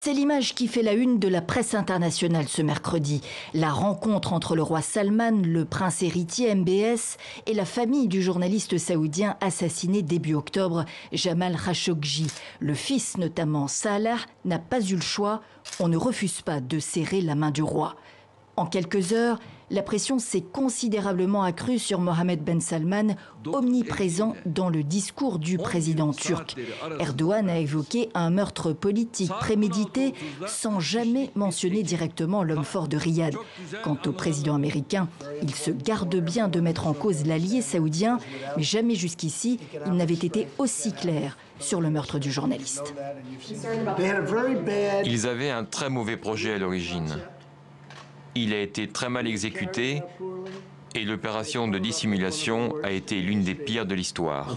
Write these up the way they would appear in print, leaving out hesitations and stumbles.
C'est l'image qui fait la une de la presse internationale ce mercredi. La rencontre entre le roi Salman, le prince héritier MBS et la famille du journaliste saoudien assassiné début octobre, Jamal Khashoggi. Le fils notamment, Salah, n'a pas eu le choix. On ne refuse pas de serrer la main du roi. En quelques heures, la pression s'est considérablement accrue sur Mohammed Ben Salman, omniprésent dans le discours du président turc. Erdogan a évoqué un meurtre politique prémédité sans jamais mentionner directement l'homme fort de Riyad. Quant au président américain, il se garde bien de mettre en cause l'allié saoudien, mais jamais jusqu'ici il n'avait été aussi clair sur le meurtre du journaliste. Ils avaient un très mauvais projet à l'origine. Il a été très mal exécuté et l'opération de dissimulation a été l'une des pires de l'histoire.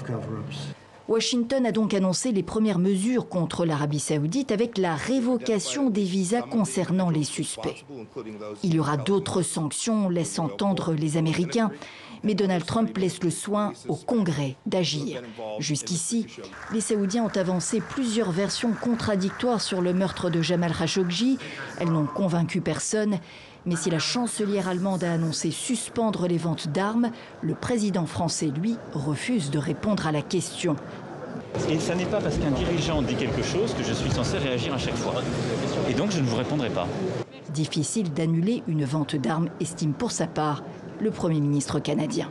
Washington a donc annoncé les premières mesures contre l'Arabie saoudite avec la révocation des visas concernant les suspects. Il y aura d'autres sanctions, laissent entendre les Américains, mais Donald Trump laisse le soin au Congrès d'agir. Jusqu'ici, les Saoudiens ont avancé plusieurs versions contradictoires sur le meurtre de Jamal Khashoggi. Elles n'ont convaincu personne. Mais si la chancelière allemande a annoncé suspendre les ventes d'armes, le président français, lui, refuse de répondre à la question. Et ça n'est pas parce qu'un dirigeant dit quelque chose que je suis censé réagir à chaque fois. Et donc je ne vous répondrai pas. Difficile d'annuler une vente d'armes, estime pour sa part le Premier ministre canadien.